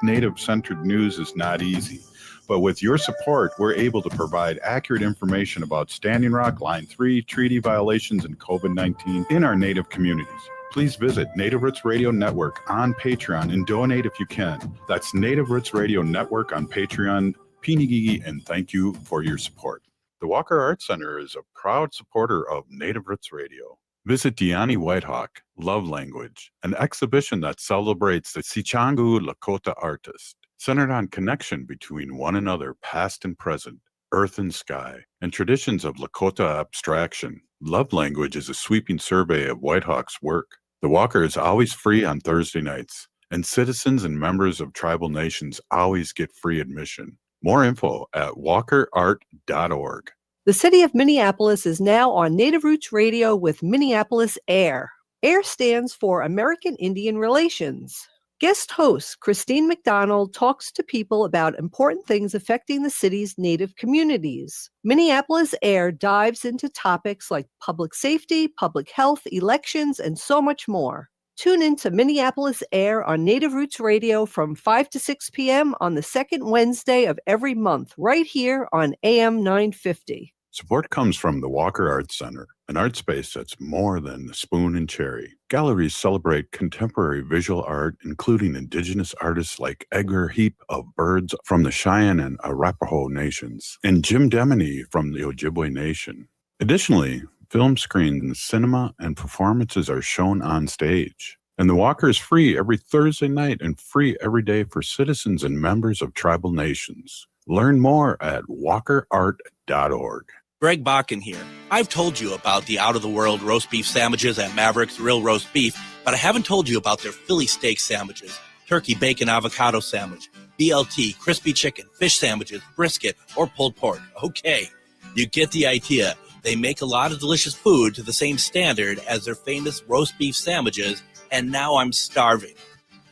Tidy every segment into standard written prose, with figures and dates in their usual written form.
Native-centered news is not easy. But with your support, we're able to provide accurate information about Standing Rock, Line 3, treaty violations, and COVID-19 in our Native communities. Please visit Native Roots Radio Network on Patreon and donate if you can. That's Native Roots Radio Network on Patreon. Pinigigi, and thank you for your support. The Walker Arts Center is a proud supporter of Native Roots Radio. Visit Diani Whitehawk, Love Language, an exhibition that celebrates the Sichangu Lakota artist, centered on connection between one another, past and present, earth and sky, and traditions of Lakota abstraction. Love Language is a sweeping survey of Whitehawk's work. The Walker is always free on Thursday nights, and citizens and members of tribal nations always get free admission. More info at walkerart.org. The city of Minneapolis is now on Native Roots Radio with Minneapolis AIR. AIR stands for American Indian Relations. Guest host Christine McDonald talks to people about important things affecting the city's Native communities. Minneapolis AIR dives into topics like public safety, public health, elections, and so much more. Tune in to Minneapolis AIR on Native Roots Radio from 5 to 6 p.m. on the second Wednesday of every month, right here on AM 950. Support comes from the Walker Arts Center, an art space that's more than the spoon and cherry. Galleries celebrate contemporary visual art, including indigenous artists like Edgar Heap of Birds from the Cheyenne and Arapaho nations, and Jim Demeny from the Ojibwe Nation. Additionally, film screens, cinema, and performances are shown on stage. And the Walker is free every Thursday night and free every day for citizens and members of tribal nations. Learn more at walkerart.org. Greg Bakken here. I've told you about the out-of-the-world roast beef sandwiches at Maverick's Real Roast Beef, but I haven't told you about their Philly steak sandwiches, turkey bacon avocado sandwich, BLT, crispy chicken, fish sandwiches, brisket, or pulled pork. Okay, you get the idea. They make a lot of delicious food to the same standard as their famous roast beef sandwiches, and now I'm starving.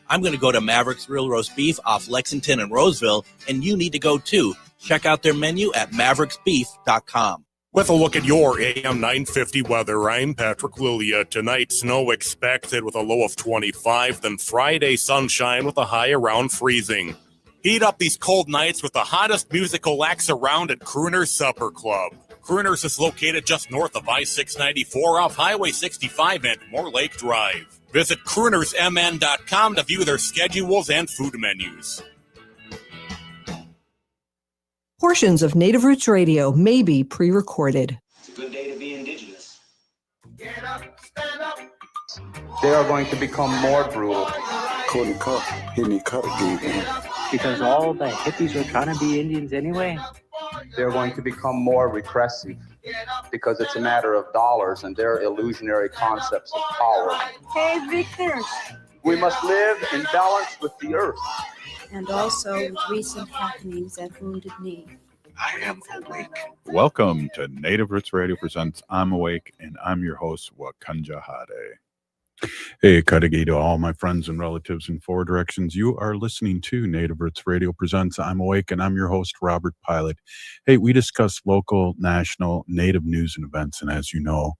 I'm going to go to Maverick's Real Roast Beef off Lexington and Roseville, and you need to go too. Check out their menu at mavericksbeef.com. With a look at your AM 950 weather, I'm Patrick Lilia. Tonight, snow expected with a low of 25, then Friday sunshine with a high around freezing. Heat up these cold nights with the hottest musical acts around at Crooner's Supper Club. Crooner's is located just north of I-694 off Highway 65 and Moore Lake Drive. Visit croonersmn.com to view their schedules and food menus. Portions of Native Roots Radio may be pre-recorded. It's a good day to be indigenous. Get up, stand up. They are going to become more brutal. Couldn't cut, hitting cut again. Because all the hippies are trying to be Indians anyway. They're going to become more repressive because it's a matter of dollars and their illusionary concepts of power. Hey, Victor. We must live in balance with the earth. And also with recent happenings at Wounded Knee. I am awake. Welcome to Native Roots Radio presents I'm Awake, and I'm your host, Wakanja Hade. Hey, Kadagi to all my friends and relatives in four directions. You are listening to Native Roots Radio presents I'm Awake, and I'm your host, Robert Pilot. Hey, we discuss local, national, Native news and events, and as you know,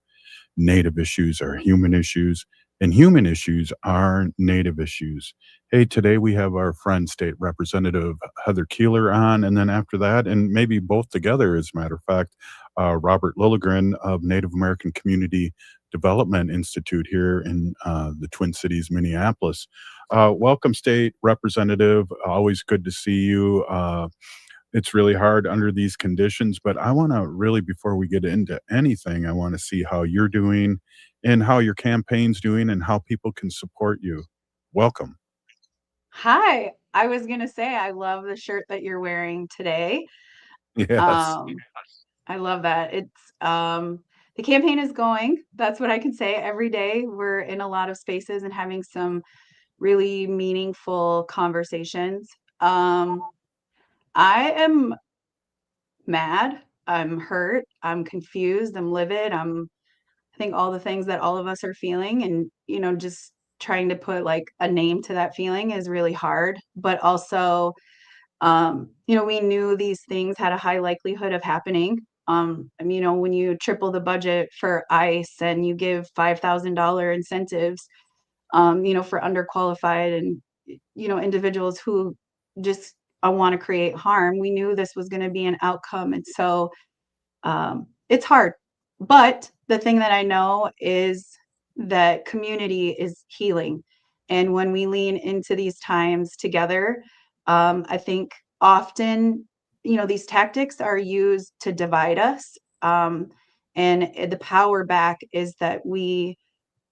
Native issues are human issues, and human issues are Native issues. Hey, today we have our friend, State Representative Heather Keeler on, and then after that, and maybe both together, as a matter of fact, Robert Lilligren of Native American Community Development Institute here in the Twin Cities, Minneapolis. Welcome, State Representative. Always good to see you. It's really hard under these conditions, but I want to really, before we get into anything, I want to see how you're doing and how your campaign's doing and how people can support you. Welcome. Hi. I was going to say, I love the shirt that you're wearing today. Yes. I love that. It's the campaign is going. That's what I can say. Every day we're in a lot of spaces and having some really meaningful conversations. I am mad. I'm hurt. I'm confused. I'm livid. I think all the things that all of us are feeling, and, just trying to put like a name to that feeling is really hard, but also, we knew these things had a high likelihood of happening. When you triple the budget for ICE and you give $5,000 incentives, for underqualified and, individuals who just want to create harm. We knew this was going to be an outcome. And so it's hard. But the thing that I know is that community is healing. And when we lean into these times together, I think often, these tactics are used to divide us. And the power back is that we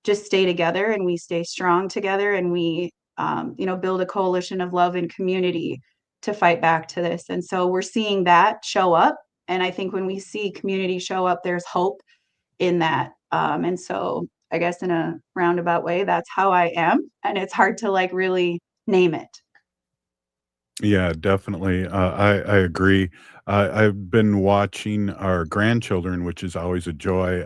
just stay together and we stay strong together and we, build a coalition of love and community to fight back to this. And so we're seeing that show up. And I think when we see community show up, there's hope in that. And so I guess in a roundabout way, that's how I am. And it's hard to like really name it. Yeah, definitely. I agree. I've been watching our grandchildren, which is always a joy.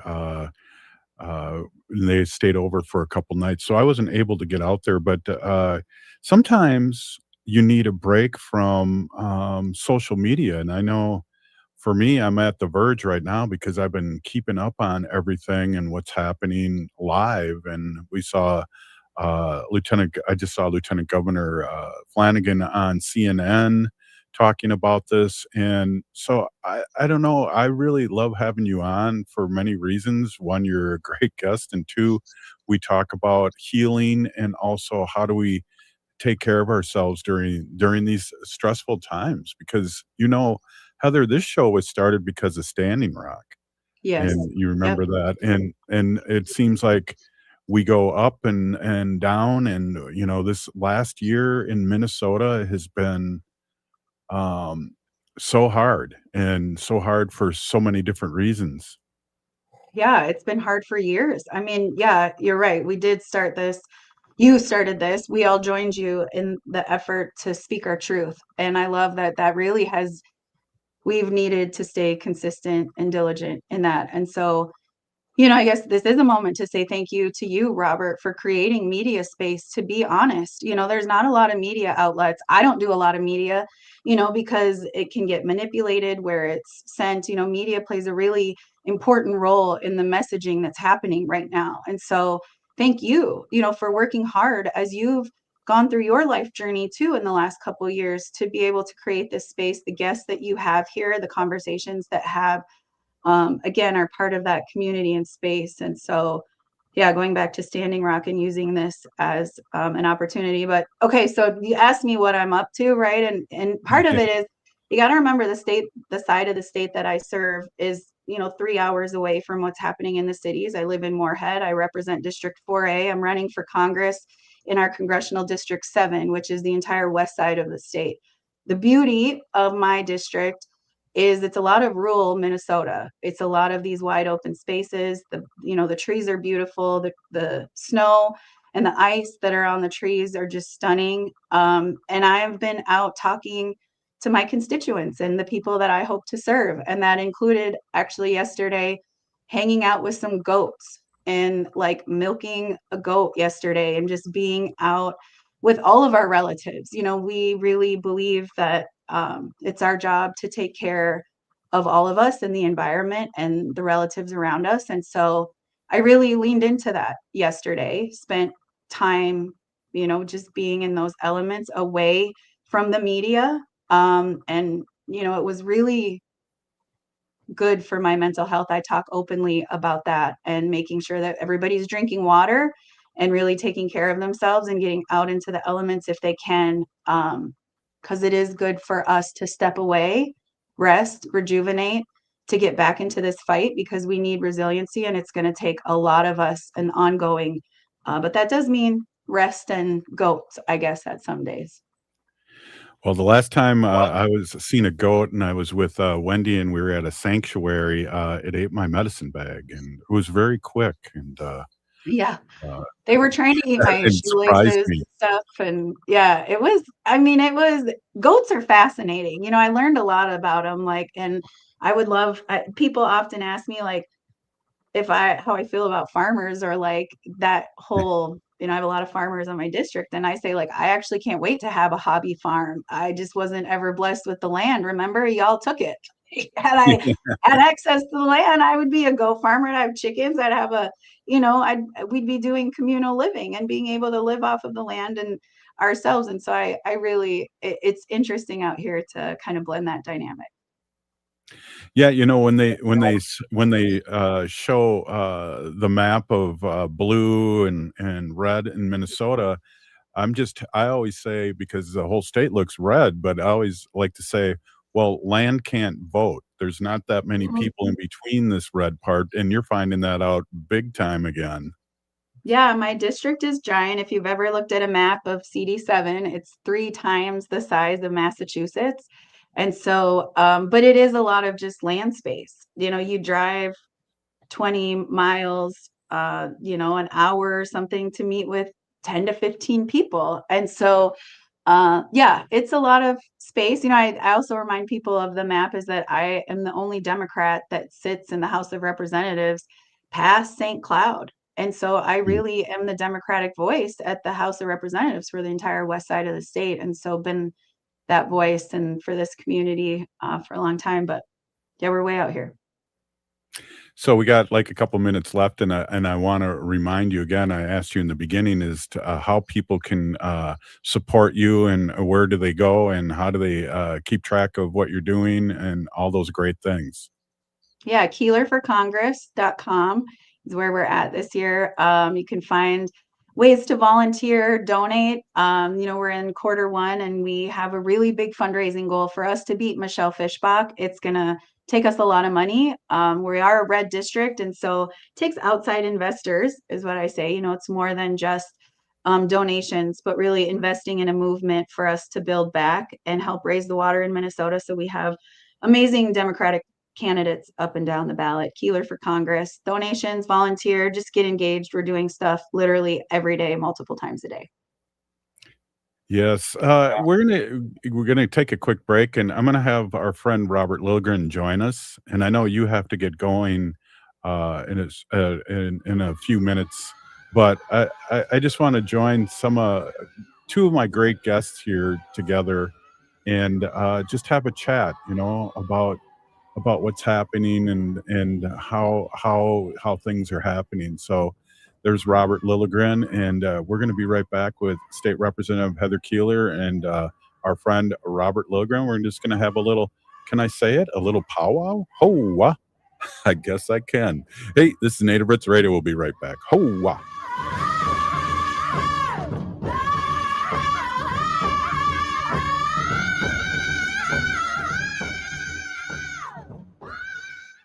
They stayed over for a couple nights, so I wasn't able to get out there. But sometimes you need a break from social media, and I know for me, I'm at the verge right now because I've been keeping up on everything and what's happening live. And we saw I just saw Lieutenant Governor Flanagan on CNN talking about this. And so I don't know. I really love having you on for many reasons. One, you're a great guest. And two, we talk about healing and also how do we take care of ourselves during these stressful times because Heather, this show was started because of Standing Rock. Yes. And you Yep. remember that. And it seems like we go up and down. And this last year in Minnesota has been so hard and so hard for so many different reasons. Yeah, it's been hard for years. I mean, yeah, you're right. We did start this. You started this. We all joined you in the effort to speak our truth. And I love that really we've needed to stay consistent and diligent in that. And so, I guess this is a moment to say thank you to you, Robert, for creating media space. To be honest, there's not a lot of media outlets. I don't do a lot of media, because it can get manipulated where it's sent. Media plays a really important role in the messaging that's happening right now. And so thank you, for working hard as you've gone through your life journey too in the last couple of years to be able to create this space, the guests that you have here, the conversations that have again, are part of that community and space. And so, yeah, going back to Standing Rock and using this as an opportunity. But okay, so you asked me what I'm up to, right? And part of it is you got to remember the side of the state that I serve is 3 hours away from what's happening in the cities. I live in Moorhead. I represent District 4A. I'm running for Congress in our congressional District 7, which is the entire west side of the state. The beauty of my district is it's a lot of rural Minnesota. It's a lot of these wide open spaces. The trees are beautiful. The snow and the ice that are on the trees are just stunning. And I've been out talking to my constituents and the people that I hope to serve. And that included actually yesterday hanging out with some goats and like milking a goat yesterday and just being out with all of our relatives. We really believe that it's our job to take care of all of us and the environment and the relatives around us. And so I really leaned into that yesterday, spent time, just being in those elements away from the media. And it was really good for my mental health. I talk openly about that and making sure that everybody's drinking water and really taking care of themselves and getting out into the elements if they can. Because it is good for us to step away, rest, rejuvenate, to get back into this fight because we need resiliency and it's going to take a lot of us and ongoing. But that does mean rest and goats, I guess, at some days. Well, the last time I was seeing a goat and I was with Wendy and we were at a sanctuary, it ate my medicine bag and it was very quick. And Yeah. They were trying to eat my it surprised shoelaces me. and stuff. And yeah, goats are fascinating. I learned a lot about them. And I would love, people often ask me like, how I feel about farmers or like that whole, I have a lot of farmers in my district and I say like, I actually can't wait to have a hobby farm. I just wasn't ever blessed with the land. Remember, y'all took it. Had I had access to the land, I would be a goat farmer. I'd have chickens. I'd have we'd be doing communal living and being able to live off of the land. And ourselves. And so I really, it's interesting out here to kind of blend that dynamic. Yeah, when they show the map of blue and red in Minnesota, I always say, because the whole state looks red, but I always like to say, well, land can't vote. There's not that many people in between this red part, and you're finding that out big time again. Yeah, my district is giant. If you've ever looked at a map of CD7, it's 3 times the size of Massachusetts. And so, but it is a lot of just land space. You drive 20 miles, an hour or something to meet with 10 to 15 people. And so, yeah, it's a lot of space. I also remind people of the map is that I am the only Democrat that sits in the House of Representatives past St. Cloud. And so I really am the Democratic voice at the House of Representatives for the entire west side of the state. And so been that voice and for this community for a long time. But yeah, we're way out here. So we got like a couple minutes left, and I want to remind you again. I asked you in the beginning is to, how people can support you, and where do they go, and how do they keep track of what you're doing, and all those great things. Yeah, KeelerForCongress.com is where we're at this year. You can find ways to volunteer, donate. We're in Q1 and we have a really big fundraising goal for us to beat Michelle Fischbach. It's going to take us a lot of money. We are a red district, and so it takes outside investors, is what I say. It's more than just donations, but really investing in a movement for us to build back and help raise the water in Minnesota. So we have amazing Democratic candidates up and down the ballot. Keeler for Congress, donations, volunteer, just get engaged. We're doing stuff literally every day, multiple times a day. Yes, we're gonna take a quick break, and I'm gonna have our friend Robert Lilligren join us. And I know you have to get going in a few minutes, but I just want to join two of my great guests here together, and just have a chat, about what's happening and how things are happening. So there's Robert Lilligren, and we're going to be right back with State Representative Heather Keeler and our friend Robert Lilligren. We're just going to have a little, can I say it? A little powwow? Ho-wah. I guess I can. Hey, this is Native Roots Radio. We'll be right back. Ho-wah.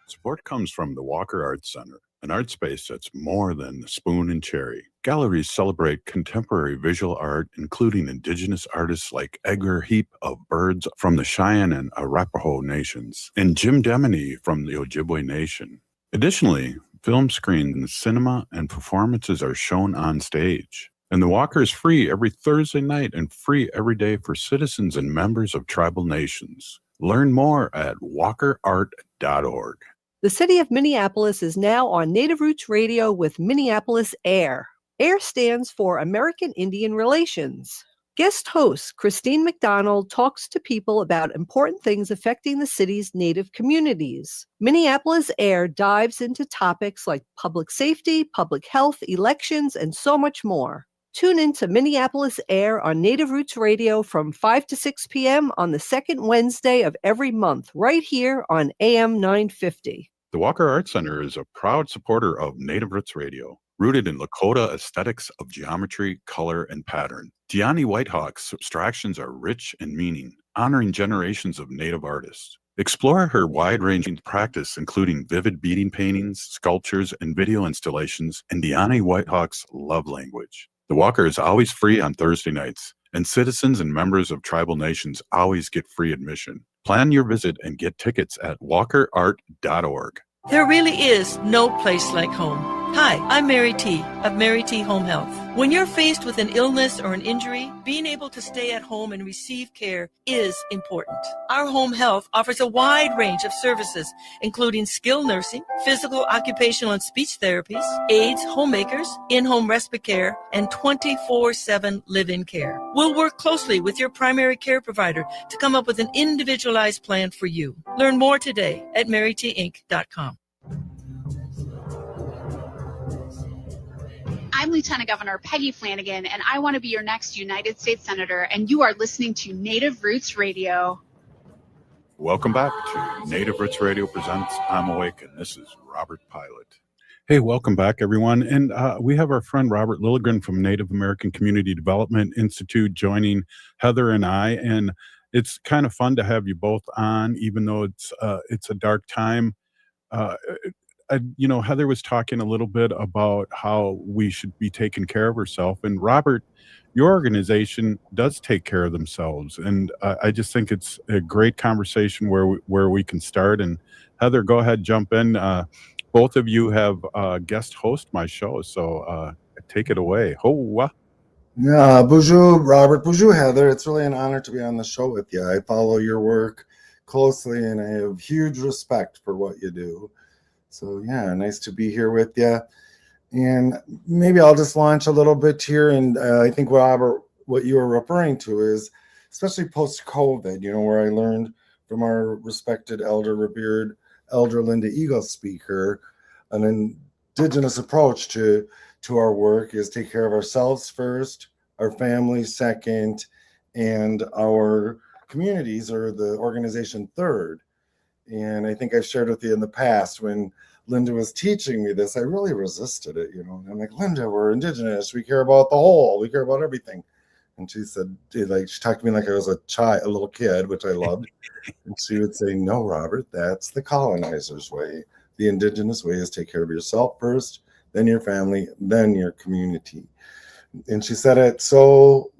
Support comes from the Walker Arts Center, an art space that's more than the spoon and cherry. Galleries celebrate contemporary visual art, including indigenous artists like Edgar Heap of birds from the Cheyenne and Arapaho nations, and Jim Deminy from the Ojibwe Nation. Additionally, film screens, cinema, and performances are shown on stage. And the Walker is free every Thursday night and free every day for citizens and members of tribal nations. Learn more at walkerart.org. The city of Minneapolis is now on Native Roots Radio with Minneapolis AIR. AIR stands for American Indian Relations. Guest host Christine McDonald talks to people about important things affecting the city's Native communities. Minneapolis AIR dives into topics like public safety, public health, elections, and so much more. Tune in to Minneapolis AIR on Native Roots Radio from 5 to 6 p.m. on the second Wednesday of every month, right here on AM 950. The Walker Arts Center is a proud supporter of Native Roots Radio, rooted in Lakota aesthetics of geometry, color, and pattern. Deani Whitehawk's abstractions are rich in meaning, honoring generations of Native artists. Explore her wide-ranging practice, including vivid beading paintings, sculptures, and video installations, and Deani Whitehawk's love language. The Walker is always free on Thursday nights, and citizens and members of tribal nations always get free admission. Plan your visit and get tickets at walkerart.org. There really is no place like home. Hi, I'm Mary T. of Mary T. Home Health. When you're faced with an illness or an injury, being able to stay at home and receive care is important. Our home health offers a wide range of services, including skilled nursing, physical, occupational, and speech therapies, aides, homemakers, in-home respite care, and 24/7 live-in care. We'll work closely with your primary care provider to come up with an individualized plan for you. Learn more today at marytinc.com. I'm Lieutenant Governor Peggy Flanagan, and I want to be your next United States Senator, and you are listening to Native Roots Radio. Welcome back to Native Roots Radio presents I'm Awake, and this is Robert Pilot. Hey, welcome back, everyone. And we have our friend Robert Lilligren from Native American Community Development Institute joining Heather and I. And it's kind of fun to have you both on, even though it's a dark time. Heather was talking a little bit about how we should be taking care of ourselves. And Robert, your organization does take care of themselves. And I just think it's a great conversation where we can start. And Heather, go ahead, jump in. Both of you have guest host my show, so take it away. Yeah, bonjour, Robert. Bonjour, Heather. It's really an honor to be on the show with you. I follow your work closely, and I have huge respect for what you do. So, yeah, nice to be here with you. And maybe I'll just launch a little bit here. And I think, Robert, what you were referring to is, especially post-COVID, where I learned from our respected revered Elder Linda Eagle speaker, an indigenous approach to our work is take care of ourselves first, our families second, and our communities or the organization third. And I think I've shared with you in the past when Linda was teaching me this, I really resisted it, I'm like, Linda, we're indigenous. We care about the whole. We care about everything. And she said, she talked to me like I was a little kid, which I loved. And she would say, no, Robert, that's the colonizer's way. The indigenous way is take care of yourself first, then your family, then your community. And she said it so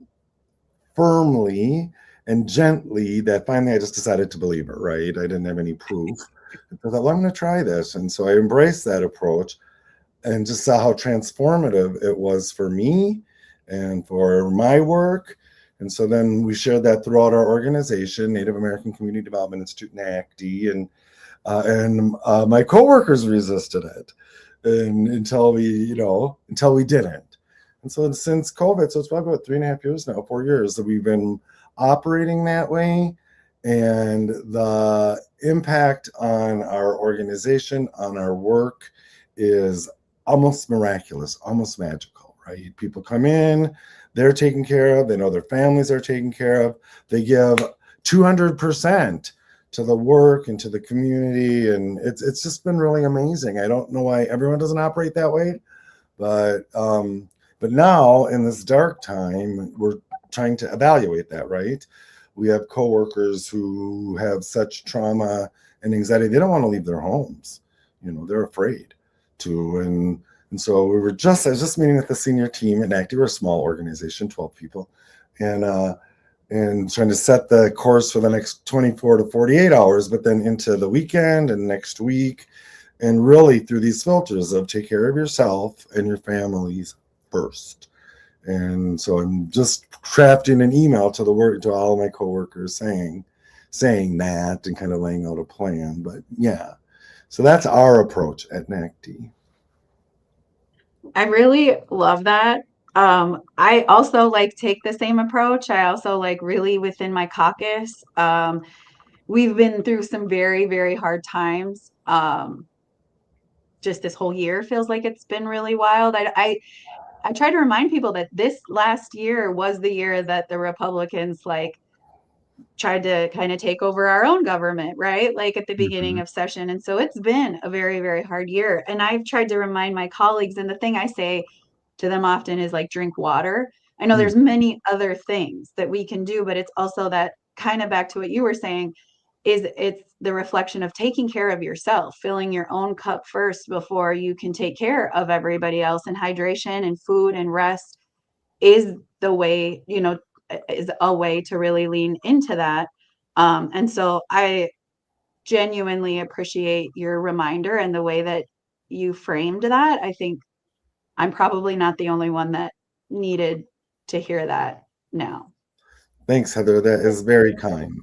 firmly and gently that finally I just decided to believe her, right? I didn't have any proof. I thought, well, I'm going to try this. And so I embraced that approach and just saw how transformative it was for me and for my work. And so then we shared that throughout our organization, Native American Community Development Institute, NACDI, and my coworkers resisted it until we didn't. And so since COVID, so it's probably about 3.5 years now, 4 years that we've been operating that way. And the impact on our organization, on our work is almost miraculous, almost magical, right? People come in, they're taken care of, they know their families are taken care of, they give 200% to the work and to the community, and it's just been really amazing. I don't know why everyone doesn't operate that way, but now in this dark time, we're trying to evaluate that, right? We have coworkers who have such trauma and anxiety, they don't want to leave their homes. They're afraid to. And so I was just meeting with the senior team at NACDI. We're a small organization, 12 people, and trying to set the course for the next 24 to 48 hours, but then into the weekend and next week, and really through these filters of take care of yourself and your families first. And so I'm just crafting an email to all of my coworkers saying that and kind of laying out a plan. But yeah, so that's our approach at NACDI. I really love that. I also take the same approach. I also really within my caucus. We've been through some very, very hard times. Just this whole year feels like it's been really wild. I try to remind people that this last year was the year that the Republicans tried to kind of take over our own government, right? At the beginning of session. And so it's been a very, very hard year. And I've tried to remind my colleagues, and the thing I say to them often is drink water. I know there's many other things that we can do, but it's also that kind of back to what you were saying, it's the reflection of taking care of yourself, filling your own cup first before you can take care of everybody else. And hydration and food and rest is the way, is a way to really lean into that. And so I genuinely appreciate your reminder and the way that you framed that. I think I'm probably not the only one that needed to hear that now. Thanks, Heather. That is very kind.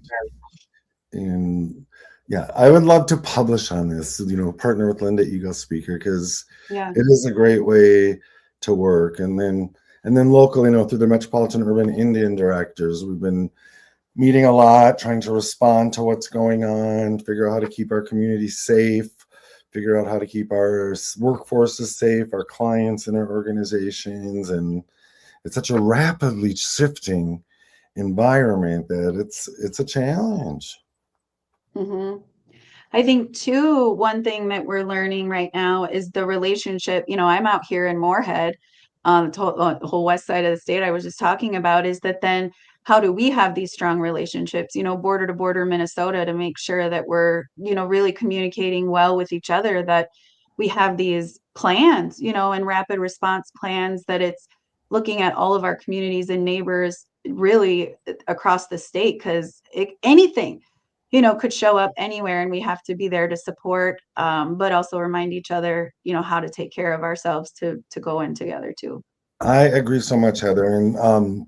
And yeah, I would love to publish on this, partner with Linda Eagle Speaker, because it is a great way to work. And then locally, through the Metropolitan Urban Indian Directors, we've been meeting a lot, trying to respond to what's going on, figure out how to keep our community safe, figure out how to keep our workforces safe, our clients and our organizations. And it's such a rapidly shifting environment that it's a challenge. Mm-hmm. I think too, one thing that we're learning right now is the relationship. I'm out here in Moorhead, the whole west side of the state I was just talking about, is that then how do we have these strong relationships, border to border Minnesota, to make sure that we're, really communicating well with each other, that we have these plans, and rapid response plans, that it's looking at all of our communities and neighbors really across the state, because anything could show up anywhere, and we have to be there to support, but also remind each other, how to take care of ourselves to go in together too. I agree so much, Heather. And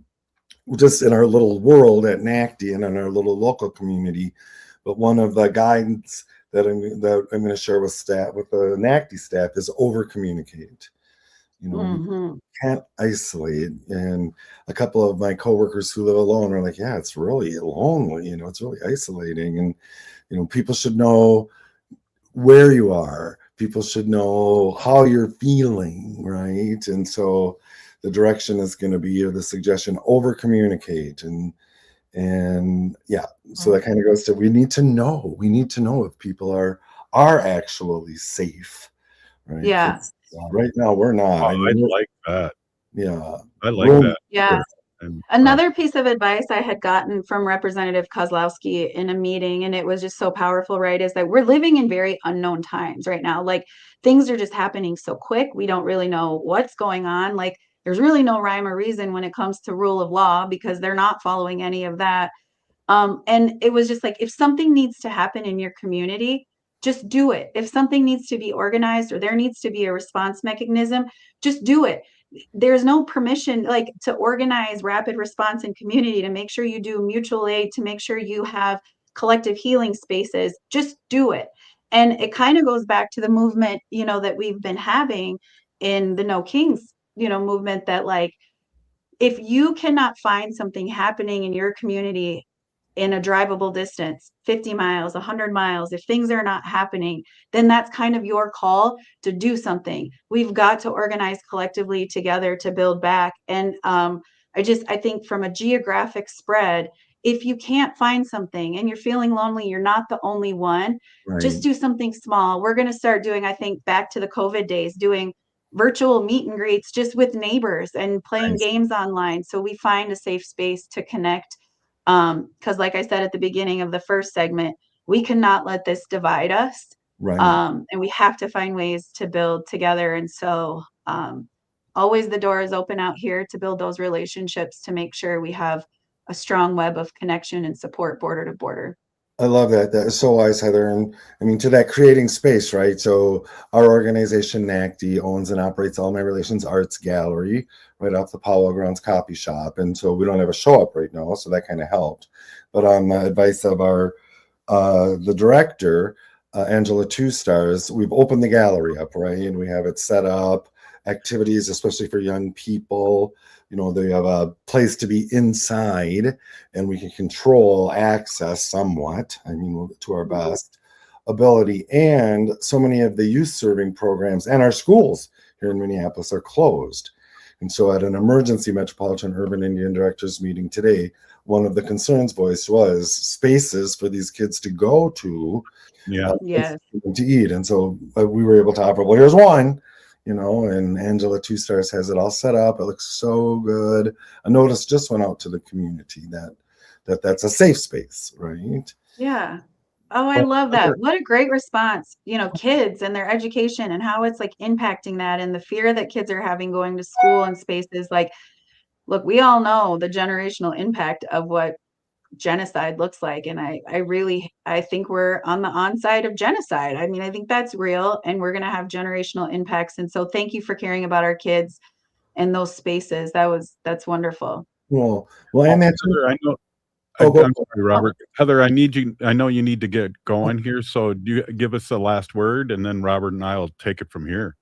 just in our little world at NACDI and in our little local community, but one of the guidance that I'm going to share with the NACDI staff, is over communicate. You can't isolate. And a couple of my coworkers who live alone are like, yeah, it's really lonely, it's really isolating. And people should know where you are. People should know how you're feeling, right? And so the direction is going to be, or the suggestion, over communicate. And yeah, so that kind of goes to, we need to know if people are actually safe, right? Yeah. Right now we're not. I like that. Yeah. I like that. Yeah. And another piece of advice I had gotten from Representative Kozlowski in a meeting, and it was just so powerful, right, is that we're living in very unknown times right now. Like, things are just happening so quick. We don't really know what's going on. Like, there's really no rhyme or reason when it comes to rule of law, because they're not following any of that. And it was just like, if something needs to happen in your community, just do it. If something needs to be organized, or there needs to be a response mechanism, just do it. There's no permission, like, to organize rapid response in community, to make sure you do mutual aid, to make sure you have collective healing spaces. Just do it. And it kind of goes back to the movement, that we've been having in the No Kings, movement, that, like, if you cannot find something happening in your community in a drivable distance, 50 miles, 100 miles, if things are not happening, then that's kind of your call to do something. We've got to organize collectively together to build back. And I think from a geographic spread, if you can't find something and you're feeling lonely, you're not the only one. Right. Just do something small. We're going to start doing, I think, back to the COVID days, doing virtual meet and greets just with neighbors and playing games online, so we find a safe space to connect. Because like I said at the beginning of the first segment, we cannot let this divide us. Right. And we have to find ways to build together. And so always the door is open out here to build those relationships, to make sure we have a strong web of connection and support border to border. I love that. That is so wise, Heather. And I mean, to that creating space, right? So our organization, NACDI, owns and operates All My Relations Arts Gallery right off the Powell Grounds Copy Shop. And so we don't have a show up right now, so that kind of helped. But on the advice of the director, Angela Two Stars, we've opened the gallery up, right? And we have it set up, activities, especially for young people. They have a place to be inside, and we can control access somewhat, to our best ability. And so many of the youth serving programs and our schools here in Minneapolis are closed. And so at an emergency Metropolitan Urban Indian Directors meeting today, one of the concerns voiced was spaces for these kids to go to, Yes, to eat. And so we were able to offer, well, here's one. And Angela Two Stars has it all set up. It looks so good. A notice just went out to the community that's a safe space, right? yeah. Oh, I love that. What a great response. Kids and their education, and how it's like impacting that, and the fear that kids are having going to school and spaces. Like, look, we all know the generational impact of what genocide looks like. And I think we're on the onside of genocide. I think that's real, and we're going to have generational impacts. And so thank you for caring about our kids and those spaces. That's wonderful. Well, and that's, Heather, I know. I'm sorry, Robert. Heather, I know you need to get going here. So do you give us the last word, and then Robert and I will take it from here.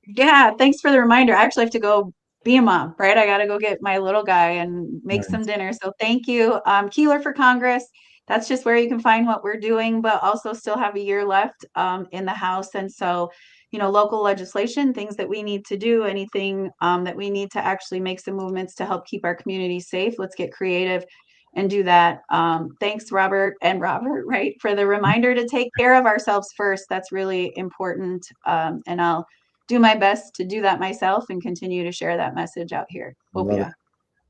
Yeah. Thanks for the reminder. I actually have to go be a mom, right? I got to go get my little guy and make some dinner. So thank you. Keeler for Congress. that's just where you can find what we're doing, but also still have a year left in the House. And so, local legislation, things that we need to do, anything that we need to actually make some movements to help keep our community safe. Let's get creative and do that. Thanks, Robert, right, for the reminder to take care of ourselves first. That's really important. And I'll do my best to do that myself and continue to share that message out here. Hope ya.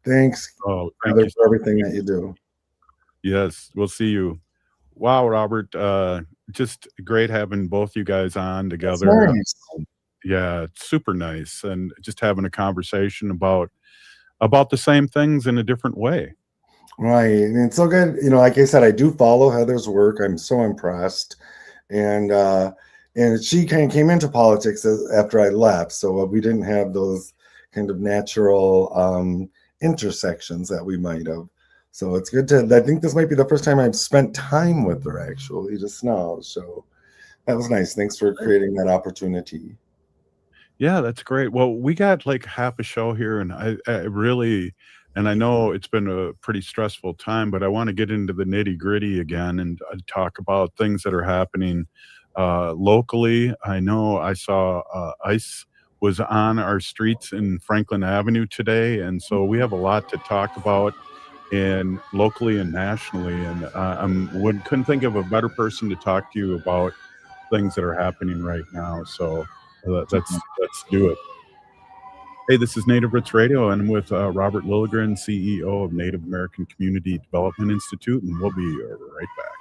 Thanks. Oh, thank Heather, you for everything that you do. Yes, we'll see you. Wow, Robert, just great having both you guys on together. Nice. Yeah, it's super nice, and just having a conversation about the same things in a different way. Right. And it's so good. Like I said, I do follow Heather's work. I'm so impressed. And she kind of came into politics after I left. So we didn't have those kind of natural intersections that we might have. So it's good I think this might be the first time I've spent time with her actually just now. So that was nice. Thanks for creating that opportunity. Yeah, that's great. Well, we got like half a show here, and I really, and I know it's been a pretty stressful time, but I want to get into the nitty gritty again and talk about things that are happening locally. I know I saw ICE was on our streets in Franklin Avenue today, and so we have a lot to talk about, and locally and nationally. And couldn't think of a better person to talk to you about things that are happening right now. So let's do it. Hey, this is Native Roots Radio, and I'm with Robert Lilligren, CEO of Native American Community Development Institute, and we'll be right back.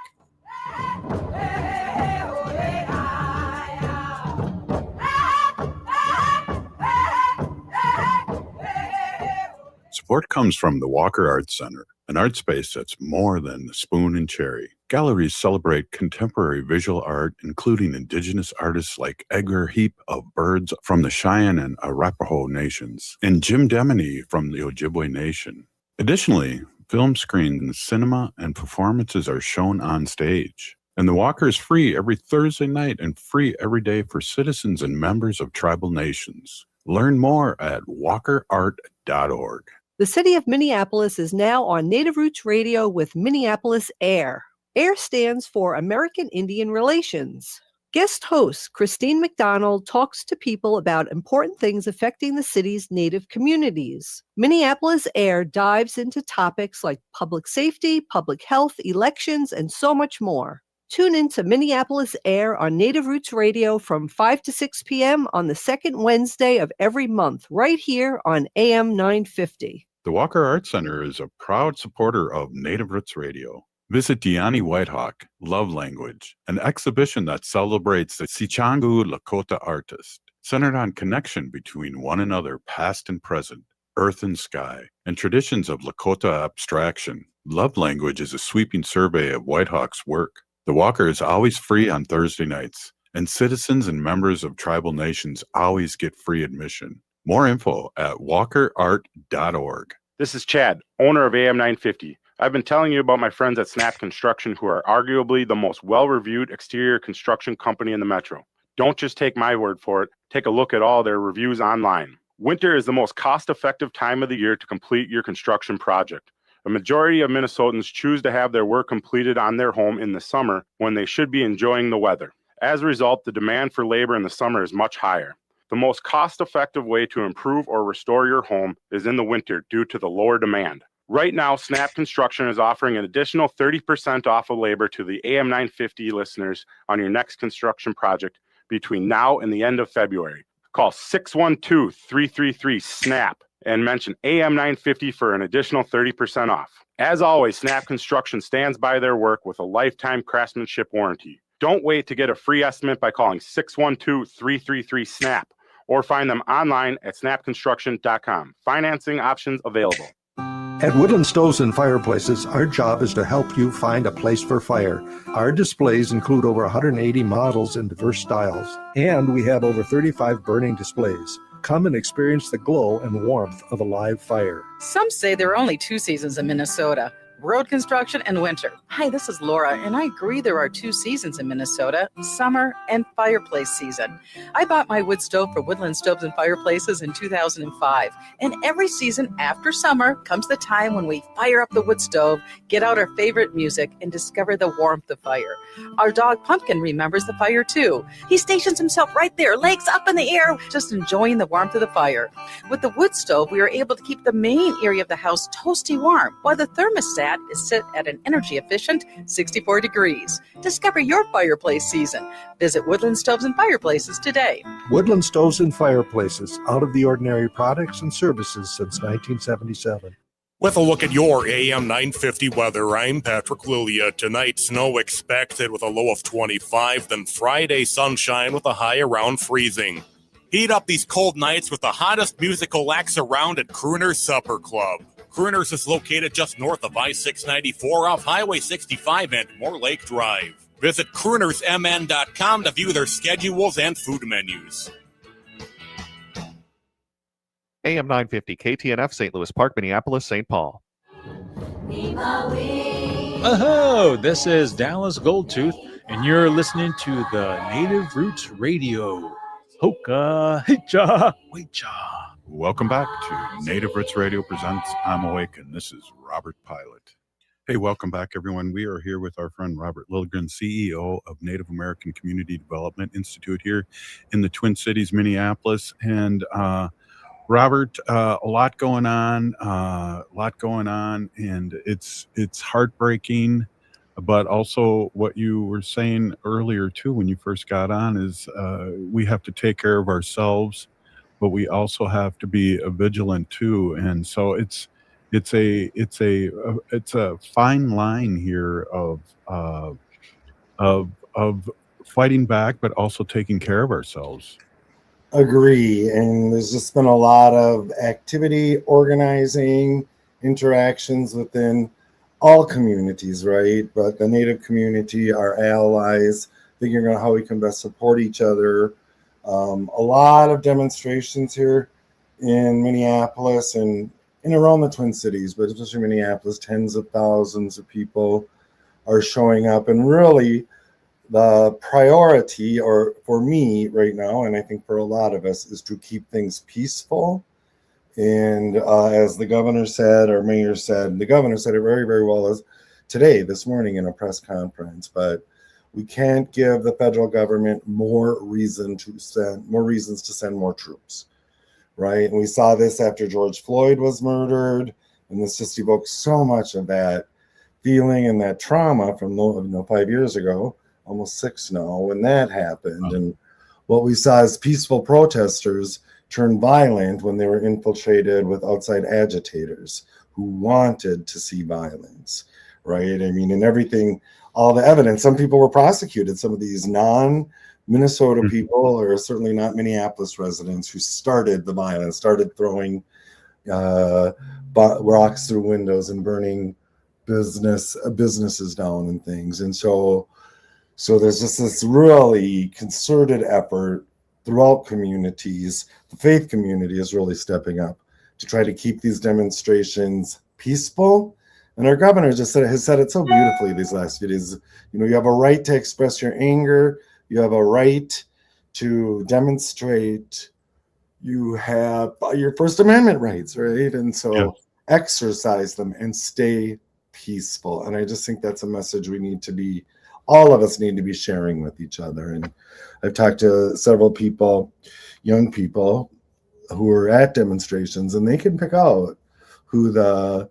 Support comes from the Walker Arts Center, an art space that's more than the spoon and cherry. Galleries celebrate contemporary visual art, including indigenous artists like Edgar Heap of Birds from the Cheyenne and Arapaho nations, and Jim Deminy from the Ojibwe Nation. Additionally, film screens, cinema, and performances are shown on stage. And the Walker is free every Thursday night and free every day for citizens and members of tribal nations. Learn more at walkerart.org. The city of Minneapolis is now on Native Roots Radio with Minneapolis AIR. AIR stands for American Indian Relations. Guest host Christine McDonald talks to people about important things affecting the city's Native communities. Minneapolis AIR dives into topics like public safety, public health, elections, and so much more. Tune in to Minneapolis AIR on Native Roots Radio from 5 to 6 p.m. on the second Wednesday of every month, right here on AM 950. The Walker Arts Center is a proud supporter of Native Roots Radio. Visit Deani Whitehawk, Love Language, an exhibition that celebrates the Sichangu Lakota artist, centered on connection between one another, past and present, earth and sky, and traditions of Lakota abstraction. Love Language is a sweeping survey of Whitehawk's work. The Walker is always free on Thursday nights, and citizens and members of tribal nations always get free admission. More info at walkerart.org. This is Chad, owner of AM 950. I've been telling you about my friends at Snap Construction, who are arguably the most well-reviewed exterior construction company in the metro. Don't just take my word for it. Take a look at all their reviews online. Winter is the most cost-effective time of the year to complete your construction project. A majority of Minnesotans choose to have their work completed on their home in the summer when they should be enjoying the weather. As a result, the demand for labor in the summer is much higher. The most cost-effective way to improve or restore your home is in the winter due to the lower demand. Right now, Snap Construction is offering an additional 30% off of labor to the AM 950 listeners on your next construction project between now and the end of February. Call 612-333-SNAP and mention AM 950 for an additional 30% off. As always, Snap Construction stands by their work with a lifetime craftsmanship warranty. Don't wait to get a free estimate by calling 612-333-SNAP or find them online at snapconstruction.com. Financing options available. At Woodland Stoves and Fireplaces, our job is to help you find a place for fire. Our displays include over 180 models in diverse styles, and we have over 35 burning displays. Come and experience the glow and warmth of a live fire. Some say there are only 2 seasons in Minnesota, road construction, and winter. Hi, this is Laura, and I agree there are 2 seasons in Minnesota, summer and fireplace season. I bought my wood stove for Woodland Stoves and Fireplaces in 2005, and every season after summer comes the time when we fire up the wood stove, get out our favorite music, and discover the warmth of fire. Our dog Pumpkin remembers the fire too. He stations himself right there, legs up in the air, just enjoying the warmth of the fire. With the wood stove, we are able to keep the main area of the house toasty warm, while the thermostat is set at an energy-efficient 64 degrees. Discover your fireplace season. Visit Woodland Stoves and Fireplaces today. Woodland Stoves and Fireplaces, out of the ordinary products and services since 1977. With a look at your AM 950 weather, I'm Patrick Lilia. Tonight, snow expected with a low of 25, then Friday sunshine with a high around freezing. Heat up these cold nights with the hottest musical acts around at Crooner's Supper Club. Crooner's is located just north of I-694 off Highway 65 and Moore Lake Drive. Visit croonersmn.com to view their schedules and food menus. AM 950 KTNF, St. Louis Park, Minneapolis, St. Paul. Oh, this is Dallas Goldtooth, and you're listening to the Native Roots Radio. Hoka, hicha, wecha. Welcome back to Native Roots Radio presents I'm Awake, and this is Robert Pilot. Hey, welcome back, everyone. We are here with our friend Robert Lilligren, CEO of Native American Community Development Institute here in the Twin Cities, Minneapolis. And Robert, a lot going on, and it's heartbreaking. But also what you were saying earlier, too, when you first got on is we have to take care of ourselves, but we also have to be vigilant, too. And so it's a fine line here of fighting back, but also taking care of ourselves. Agree. And there's just been a lot of activity, organizing, interactions within all communities, right? But the Native community, our allies, figuring out how we can best support each other. A lot of demonstrations here in Minneapolis and around the Twin Cities, but especially Minneapolis, tens of thousands of people are showing up. And really, the priority, or for me right now, and I think for a lot of us, is to keep things peaceful. And as the governor said, or mayor said, the governor said it very, very well as today, this morning in a press conference, but we can't give the federal government more reasons to send more troops, right? And we saw this after George Floyd was murdered, and this just evokes so much of that feeling and that trauma from 5 years ago, almost 6 now, when that happened. And what we saw as peaceful protesters turned violent when they were infiltrated with outside agitators who wanted to see violence, right? I mean, and everything, all the evidence, some people were prosecuted, some of these non-Minnesota people, or certainly not Minneapolis residents, who started the violence, started throwing rocks through windows and burning businesses down and things. And so there's just this really concerted effort throughout communities. The faith community is really stepping up to try to keep these demonstrations peaceful. And our governor has said it so beautifully these last few days. You have a right to express your anger. You have a right to demonstrate. You have your First Amendment rights, right? And so exercise them and stay peaceful. And I just think that's a message all of us need to be sharing with each other. And I've talked to several people, young people, who are at demonstrations, and they can pick out who the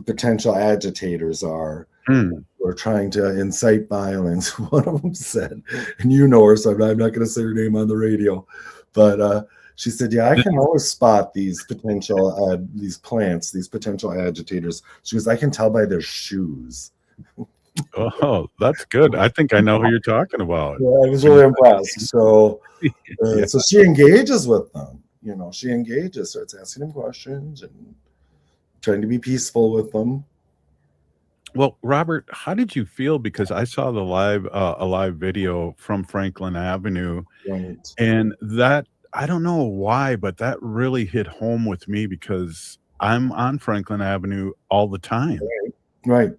potential agitators are who are trying to incite violence. One of them said, and you know her, so I'm not going to say her name on the radio, but she said, yeah, I can always spot these potential potential agitators. She goes, I can tell by their shoes. Oh, that's good. I think I know who you're talking about. Yeah, I was really impressed. So she engages with them. She engages, starts asking them questions and trying to be peaceful with them. Well, Robert, how did you feel? Because I saw the a live video from Franklin Avenue, right. And that, I don't know why, but that really hit home with me because I'm on Franklin Avenue all the time. Right.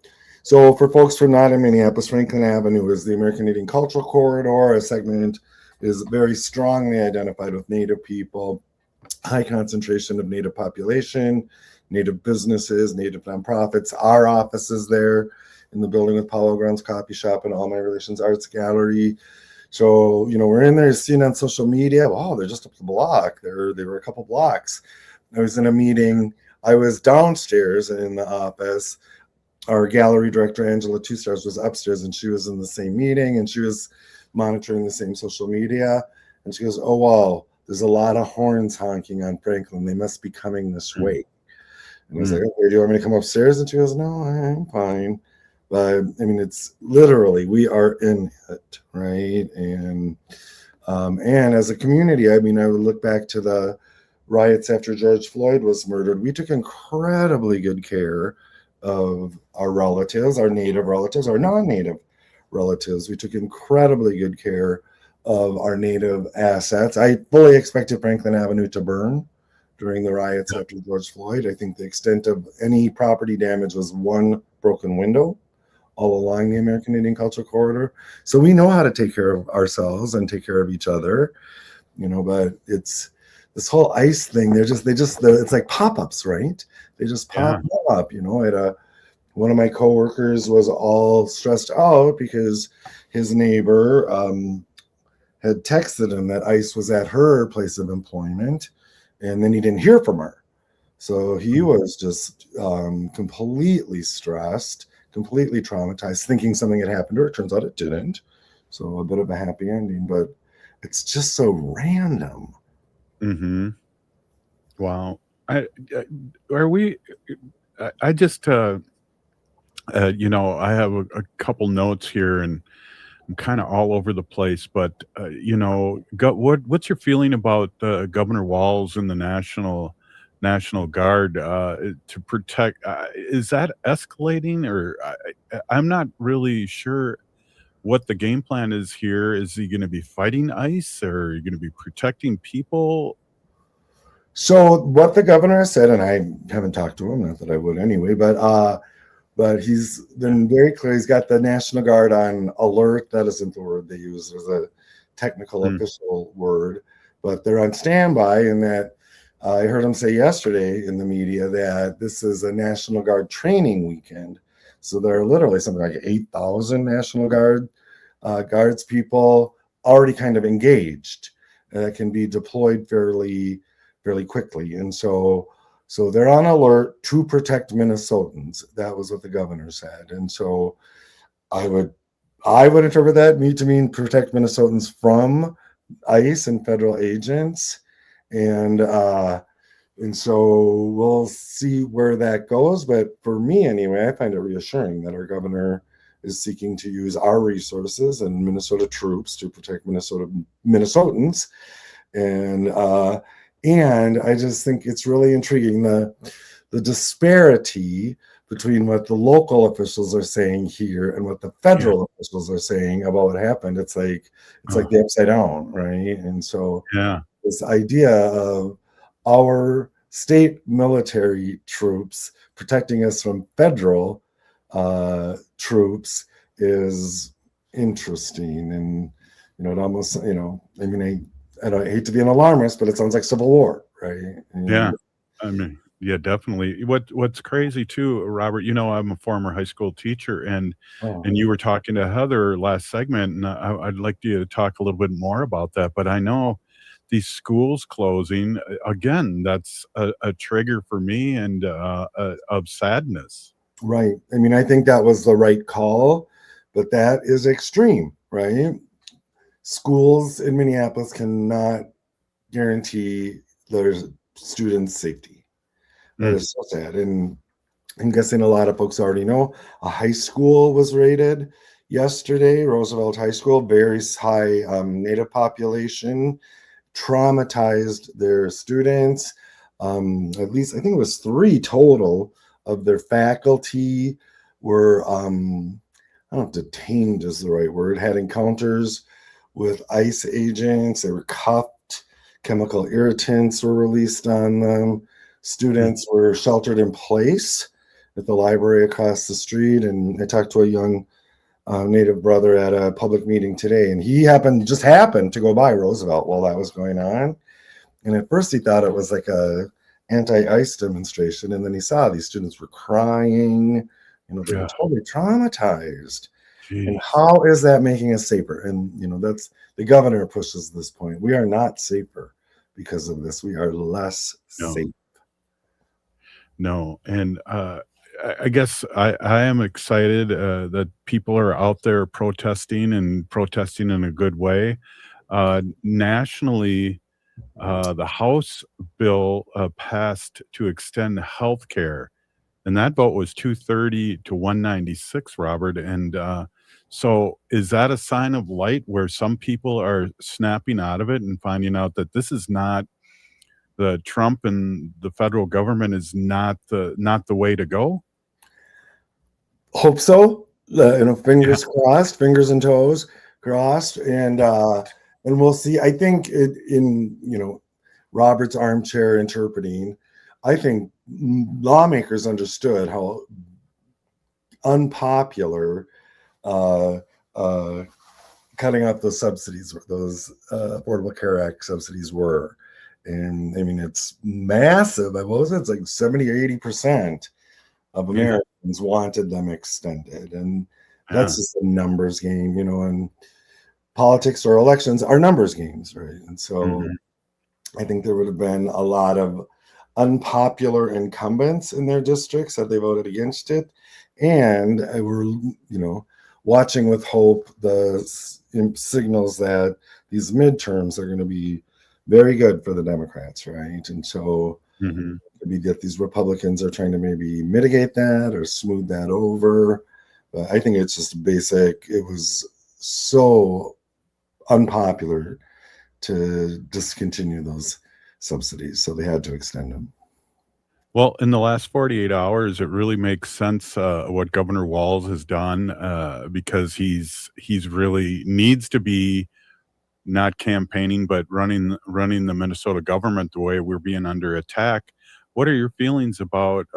So for folks from not in Minneapolis, Franklin Avenue is the American Indian Cultural Corridor. A segment is very strongly identified with Native people, high concentration of Native population, Native businesses, Native nonprofits. Our office is there in the building with Paulo Grounds Coffee Shop and All My Relations Arts Gallery. So, we're in there seeing on social media, wow, they're just up the block. They were a couple blocks. I was in a meeting. I was downstairs in the office. Our gallery director, Angela Two Stars, was upstairs, and she was in the same meeting, and she was monitoring the same social media. And she goes, oh, wow, there's a lot of horns honking on Franklin. They must be coming this way. And I was like, okay, do you want me to come upstairs? And she goes, no, I'm fine. But I mean, it's literally, we are in it, right? And as a community, I mean, I would look back to the riots after George Floyd was murdered. We took incredibly good care of our relatives, our Native relatives, our non-Native relatives. We took incredibly good care of our Native assets. I fully expected Franklin Avenue to burn during the riots after George Floyd. I think the extent of any property damage was one broken window all along the American Indian Cultural Corridor. So we know how to take care of ourselves and take care of each other, but it's this whole ICE thing. It's like pop-ups, right? They just pop up, one of my coworkers was all stressed out because his neighbor had texted him that ICE was at her place of employment, and then he didn't hear from her. So he was just completely stressed, completely traumatized, thinking something had happened to her. It turns out it didn't. So a bit of a happy ending, but it's just so random. Mm-hmm. Wow. I have a couple notes here, and I'm kind of all over the place, but what's your feeling about Governor Walz and the National Guard to protect? Is that escalating, or I'm not really sure what the game plan is here. Is he going to be fighting ICE, or are you going to be protecting people? So what the governor has said, and I haven't talked to him, not that I would anyway, but he's been very clear. He's got the National Guard on alert. That isn't the word they use. There's a technical official word, but they're on standby. And that I heard him say yesterday in the media that this is a National Guard training weekend. So there are literally something like 8,000 National Guard guards people already kind of engaged that can be deployed fairly quickly. And so they're on alert to protect Minnesotans. That was what the governor said. And so I would interpret that to mean protect Minnesotans from ICE and federal agents. And so we'll see where that goes. But for me anyway, I find it reassuring that our governor is seeking to use our resources and Minnesota troops to protect Minnesotans. And I just think it's really intriguing the disparity between what the local officials are saying here and what the federal officials are saying about what happened. It's like the upside down, right? And so this idea of our state military troops protecting us from federal troops is interesting. And it almost, I hate to be an alarmist, but it sounds like Civil War, right? Yeah, I mean, yeah, definitely. What's crazy too, Robert, I'm a former high school teacher, and you were talking to Heather last segment, and I'd like you to talk a little bit more about that. But I know these schools closing again. That's a trigger for me and of sadness. Right. I mean, I think that was the right call, but that is extreme, right? Schools in Minneapolis cannot guarantee their students' safety. That is so sad. And I'm guessing a lot of folks already know a high school was raided yesterday, Roosevelt High School, very high Native population, traumatized their students. At least I think it was 3 total of their faculty were, I don't know if detained is the right word, had encounters with ICE agents. They were cuffed. Chemical irritants were released on them. Students were sheltered in place at the library across the street, and I talked to a young Native brother at a public meeting today, and he just happened to go by Roosevelt while that was going on. And at first he thought it was like a anti-ICE demonstration, and then he saw these students were crying, they were totally traumatized. Jeez. And how is that making us safer? And that's the governor pushes this point. We are not safer because of this. We are less safe. No, and I guess I am excited that people are out there protesting and protesting in a good way. Nationally, the House bill passed to extend health care, and that vote was 230 to 196, Robert. And so is that a sign of light where some people are snapping out of it and finding out that this is not the Trump and the federal government is not the way to go? Hope so. Fingers crossed, fingers and toes crossed, and we'll see. I think in Robert's armchair interpreting, I think lawmakers understood how unpopular cutting off those subsidies, those Affordable Care Act subsidies were. And I mean, it's massive. What was it? It's like 70 or 80% of Americans wanted them extended. And that's just a numbers game, and politics or elections are numbers games, right? And so I think there would have been a lot of unpopular incumbents in their districts had they voted against it. And we're, watching with hope the signals that these midterms are going to be very good for the Democrats, right? And so maybe that these Republicans are trying to maybe mitigate that or smooth that over. But I think it's just it was so unpopular to discontinue those subsidies, so they had to extend them. Well, in the last 48 hours, it really makes sense what Governor Walz has done because he's really needs to be not campaigning, but running the Minnesota government the way we're being under attack. What are your feelings about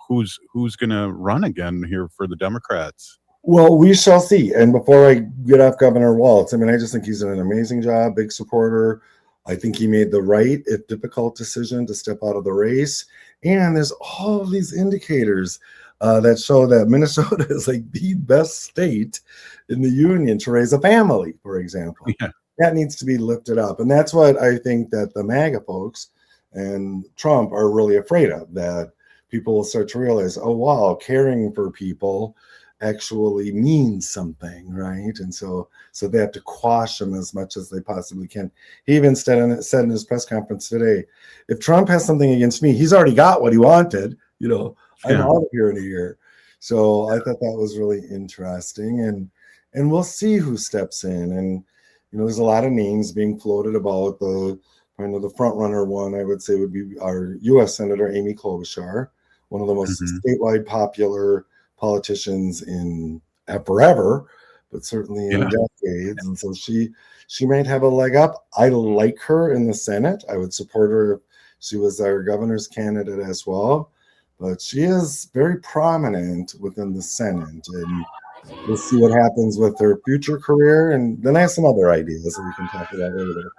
who's going to run again here for the Democrats? Well, we shall see. And before I get off Governor Walz, I mean, I just think he's done an amazing job, big supporter. I think he made the right, if difficult, decision to step out of the race. And there's all of these indicators that show that Minnesota is like the best state in the union to raise a family, for example. Yeah. That needs to be lifted up. And that's what I think that the MAGA folks and Trump are really afraid of, that people will start to realize, oh, wow, caring for people actually means something, right? And so they have to quash them as much as they possibly can. He even said in his press conference today, if Trump has something against me, he's already got what he wanted. I'm out of here in a year. So I thought that was really interesting, and we'll see who steps in. And there's a lot of names being floated about. The front runner one I would say would be our U.S. Senator Amy Klobuchar, one of the most statewide popular politicians in forever, but certainly in decades. And so she might have a leg up. I like her in the Senate. I would support her if she was our governor's candidate as well. But she is very prominent within the Senate, and we'll see what happens with her future career. And then I have some other ideas that we can talk about later.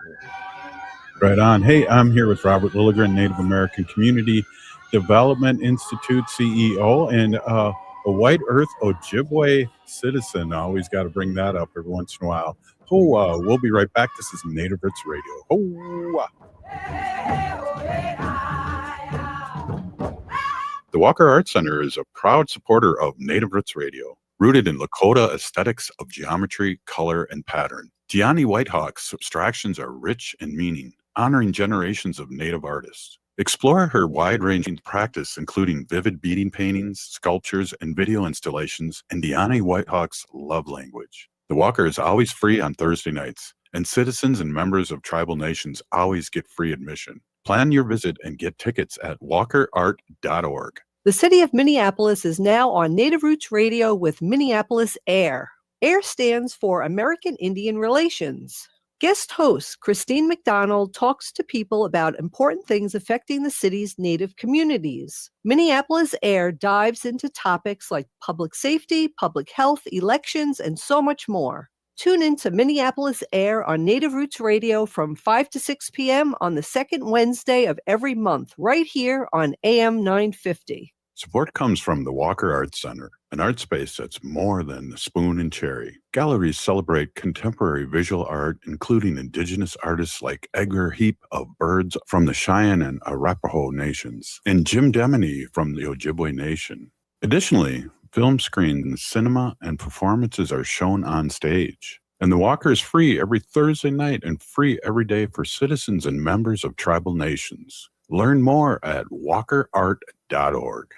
Right on. Hey, I'm here with Robert Lilligren, Native American Community Development Institute CEO, and a White Earth Ojibwe citizen. I always got to bring that up every once in a while. We'll be right back. This is Native Roots Radio. The Walker Art Center is a proud supporter of Native Roots Radio, rooted in Lakota aesthetics of geometry, color, and pattern. Diani Whitehawk's abstractions are rich in meaning, honoring generations of Native artists. Explore her wide-ranging practice, including vivid beading paintings, sculptures, and video installations in Diani Whitehawk's love language. The Walker is always free on Thursday nights, and citizens and members of tribal nations always get free admission. Plan your visit and get tickets at walkerart.org. The city of Minneapolis is now on Native Roots Radio with Minneapolis AIR. AIR stands for American Indian Relations. Guest host Christine McDonald talks to people about important things affecting the city's Native communities. Minneapolis Air dives into topics like public safety, public health, elections, and so much more. Tune in to Minneapolis Air on Native Roots Radio from 5 to 6 p.m. on the second Wednesday of every month, right here on AM 950. Support comes from the Walker Arts Center, an art space that's more than the spoon and cherry. Galleries celebrate contemporary visual art, including indigenous artists like Edgar Heap of Birds from the Cheyenne and Arapaho nations, and Jim Deminy from the Ojibwe Nation. Additionally, film screens, cinema, and performances are shown on stage. And the Walker is free every Thursday night and free every day for citizens and members of tribal nations. Learn more at walkerart.org.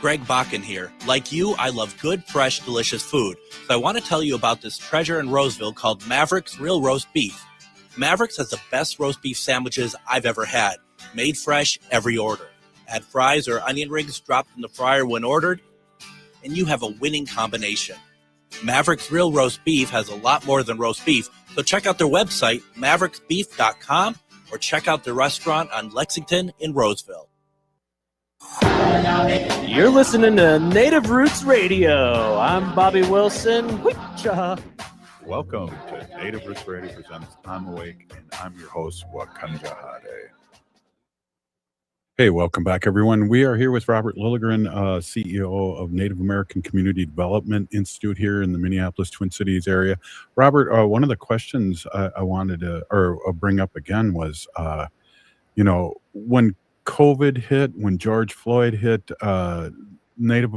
Greg Bakken here. Like you, I love good, fresh, delicious food. So I want to tell you about this treasure in Roseville called Maverick's Real Roast Beef. Maverick's has the best roast beef sandwiches I've ever had. Made fresh every order. Add fries or onion rings dropped in the fryer when ordered, and you have a winning combination. Maverick's Real Roast Beef has a lot more than roast beef, so check out their website, mavericksbeef.com, or check out their restaurant on Lexington in Roseville. You're listening to Native Roots Radio. I'm Bobby Wilson. Hoo-cha. Welcome to Native Roots Radio presents I'm Awake, and I'm your host, Wakanja Hade. Hey, welcome back, everyone. We are here with Robert Lilligren, CEO of Native American Community Development Institute here in the Minneapolis Twin Cities area. Robert, one of the questions I wanted to bring up again was, when COVID hit, when George Floyd hit, the Native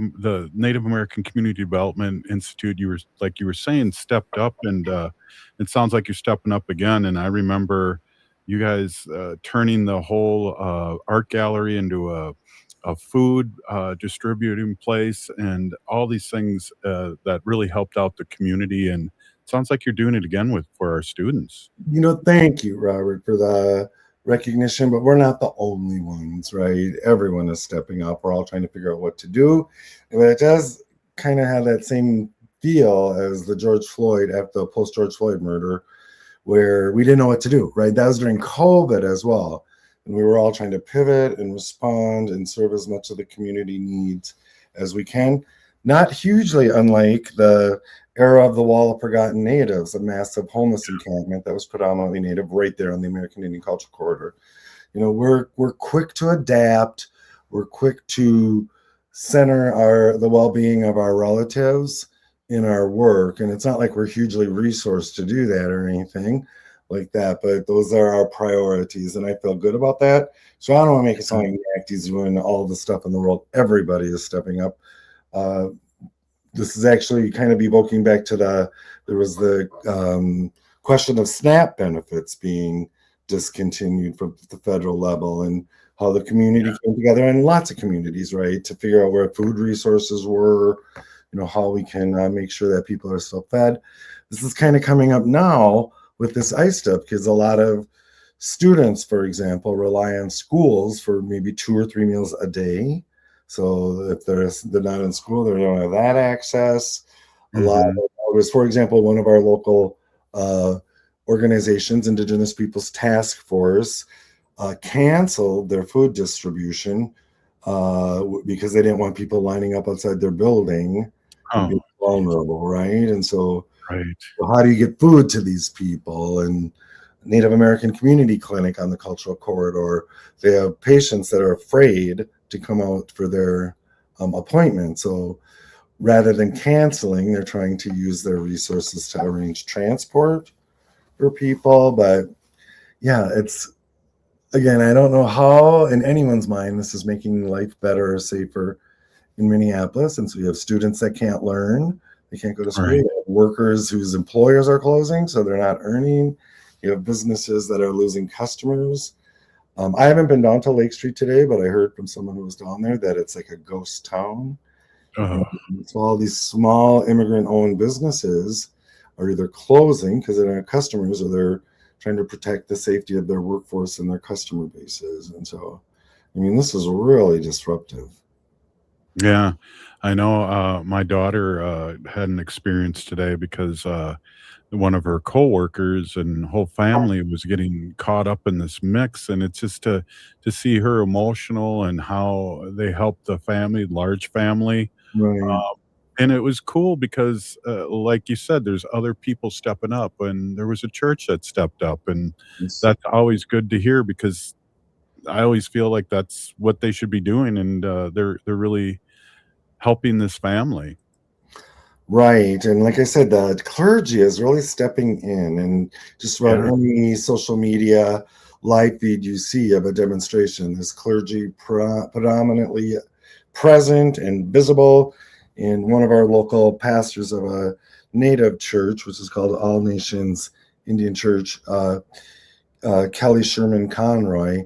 American Community Development Institute, you were saying, stepped up, and it sounds like you're stepping up again. And I remember you guys turning the whole art gallery into a food distributing place, and all these things that really helped out the community. And it sounds like you're doing it again for our students. Thank you, Robert, for the recognition, but we're not the only ones, right? Everyone is stepping up. We're all trying to figure out what to do. But it does kind of have that same feel as the George Floyd, after the post-George Floyd murder, where we didn't know what to do, right? That was during COVID as well. And we were all trying to pivot and respond and serve as much of the community needs as we can. Not hugely unlike the era of the Wall of Forgotten Natives, a massive homeless encampment that was predominantly Native right there on the American Indian Cultural Corridor. We're quick to adapt. We're quick to center the well-being of our relatives in our work. And it's not like we're hugely resourced to do that or anything like that, but those are our priorities. And I feel good about that. So I don't want to make it sound like NACDI's doing all the stuff in the world. Everybody is stepping up. This is actually kind of evoking back to there was the question of SNAP benefits being discontinued from the federal level, and how the community came together, and lots of communities, right, to figure out where food resources were, how we can make sure that people are still fed. This is kind of coming up now with this ISTEP, because a lot of students, for example, rely on schools for maybe 2 or 3 meals a day. So if they're not in school, they don't have that access. A lot of was, for example, one of our local organizations, Indigenous Peoples Task Force, canceled their food distribution because they didn't want people lining up outside their building, being vulnerable, right? And so, how do you get food to these people? And Native American Community Clinic on the Cultural Corridor, they have patients that are afraid to come out for their appointment. So rather than canceling, they're trying to use their resources to arrange transport for people. But yeah, it's, again, I don't know how in anyone's mind this is making life better or safer in Minneapolis. And so you have students that can't learn, they can't go to school. You have workers whose employers are closing, so they're not earning. You have businesses that are losing customers. I haven't been down to Lake Street today, but I heard from someone who was down there that it's like a ghost town. So all these small immigrant-owned businesses are either closing because they don't have customers, or they're trying to protect the safety of their workforce and their customer bases. And so, this is really disruptive. Yeah, I know. My daughter had an experience today because one of her coworkers and whole family was getting caught up in this mix, and it's just to see her emotional and how they helped the family, large family. Right. And it was cool because, like you said, there's other people stepping up, and there was a church that stepped up, and Yes. that's always good to hear because I always feel like that's what they should be doing, and they're really helping this family. Right. And like I said, the clergy is really stepping in, and just about Yeah. any social media live feed you see of a demonstration, there's clergy predominantly present and visible. And one of our local pastors of a native church, which is called All Nations Indian Church, Kelly Sherman Conroy,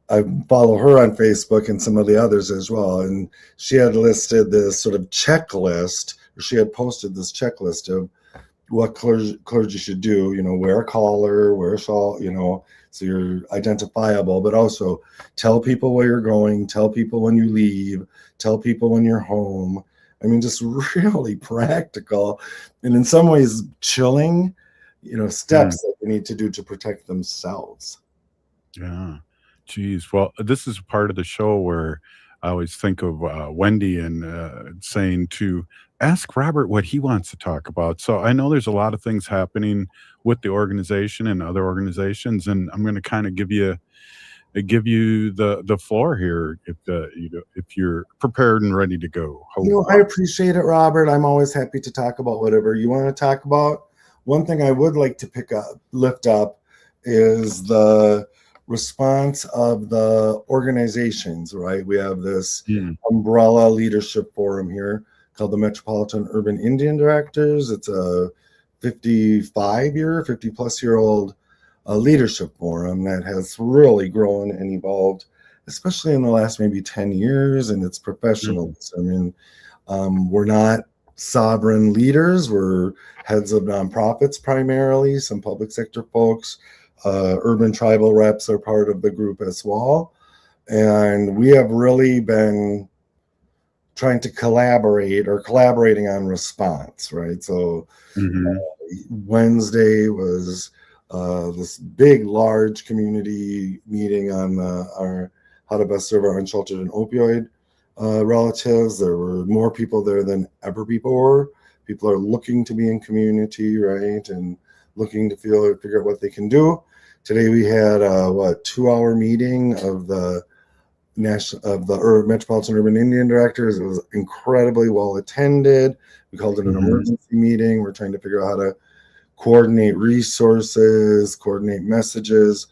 I follow her on Facebook and some of the others as well. And she had listed this sort of checklist, or she had posted this checklist of what clergy should do, wear a collar, wear a shawl, so you're identifiable, but also tell people where you're going, tell people when you leave, tell people when you're home. I mean, just really practical and in some ways chilling, steps that they need to do to protect themselves. Yeah. Geez. Well, this is part of the show where I always think of Wendy and saying to ask Robert what he wants to talk about. So I know there's a lot of things happening with the organization and other organizations, and I'm going to kind of give you the floor here if you're prepared and ready to go. I appreciate it, Robert. I'm always happy to talk about whatever you want to talk about. One thing I would like to lift up is the response of the organizations, right? We have this umbrella leadership forum here called the Metropolitan Urban Indian Directors. It's a 50 plus year old leadership forum that has really grown and evolved, especially in the last maybe 10 years, and its professionalism. I mean, we're not sovereign leaders. We're heads of nonprofits primarily, some public sector folks. Urban tribal reps are part of the group as well. And we have really been trying to collaborating on response, right? So Wednesday was this big, large community meeting on our how to best serve our unsheltered and opioid relatives. There were more people there than ever before. People are looking to be in community, right, and looking to figure out what they can do. Today we had a 2-hour meeting of the Metropolitan Urban Indian Directors. It was incredibly well attended. We called it an emergency meeting. We're trying to figure out how to coordinate resources, coordinate messages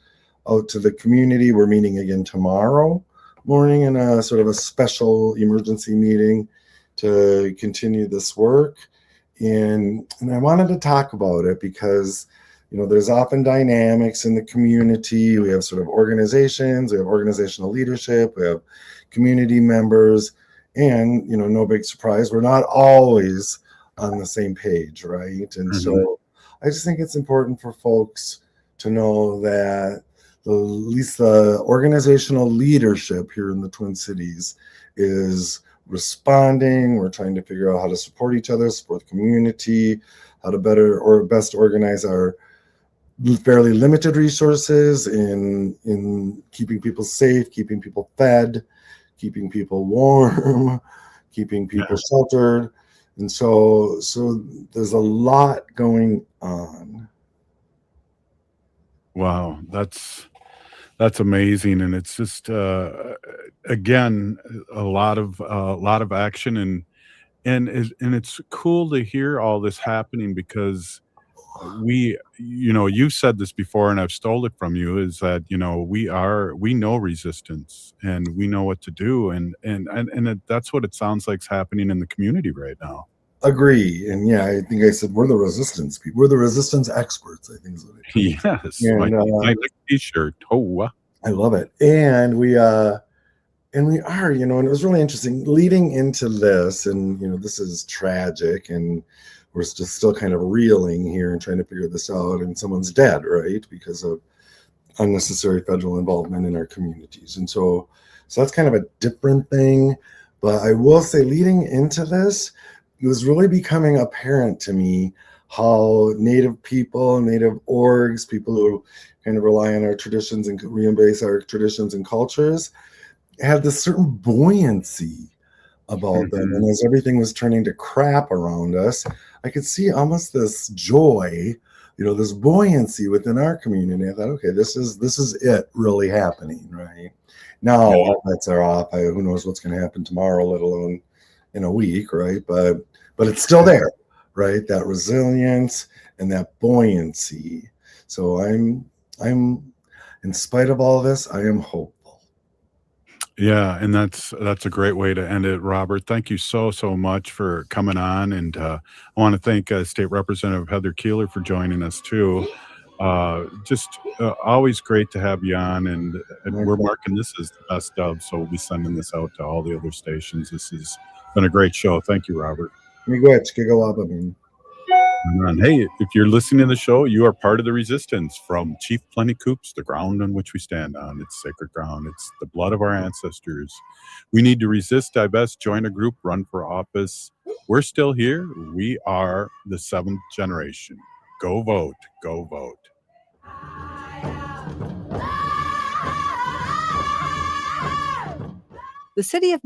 out to the community. We're meeting again tomorrow morning in a sort of a special emergency meeting to continue this work. And I wanted to talk about it because there's often dynamics in the community. We have sort of organizations, we have organizational leadership, we have community members, and no big surprise, we're not always on the same page, right? And so I just think it's important for folks to know that at least the organizational leadership here in the Twin Cities is responding. We're trying to figure out how to support each other, support the community, how to best organize our fairly limited resources in keeping people safe, keeping people fed, keeping people warm, keeping people sheltered. And so there's a lot going on. Wow, that's amazing, and it's just again a lot of action, and it's cool to hear all this happening because you've said this before and I've stole it from you, is that we know resistance and we know what to do, and that's what it sounds like is happening in the community right now. Agree. And yeah, I think I said we're the resistance people. We're the resistance experts, I think is what it is. Yes, And, my t-shirt. Oh, I love it. And we are, and it was really interesting leading into this, and this is tragic, and we're still kind of reeling here and trying to figure this out, and someone's dead, right, because of unnecessary federal involvement in our communities. And so that's kind of a different thing. But I will say, leading into this, it was really becoming apparent to me how Native people, Native orgs, people who kind of rely on our traditions and re-embrace our traditions and cultures, had this certain buoyancy about them. And as everything was turning to crap around us, I could see almost this joy, this buoyancy within our community. I thought, okay, this is it really happening, right? Now all bets are off. Who knows what's going to happen tomorrow, let alone in a week, right? But it's still there, right? That resilience and that buoyancy. So I'm in spite of all this, I am hopeful. Yeah, and that's a great way to end it, Robert. Thank you so much for coming on, and I want to thank State Representative Heather Keeler for joining us too. Just always great to have you on, and we're marking this as the best of, so we'll be sending this out to all the other stations. This has been a great show. Thank you, Robert. And hey, if you're listening to the show, you are part of the resistance. From Chief Plenty Coops, the ground on which we stand on. It's sacred ground. It's the blood of our ancestors. We need to resist, divest, join a group, run for office. We're still here. We are the 7th generation. Go vote. Go vote. The city of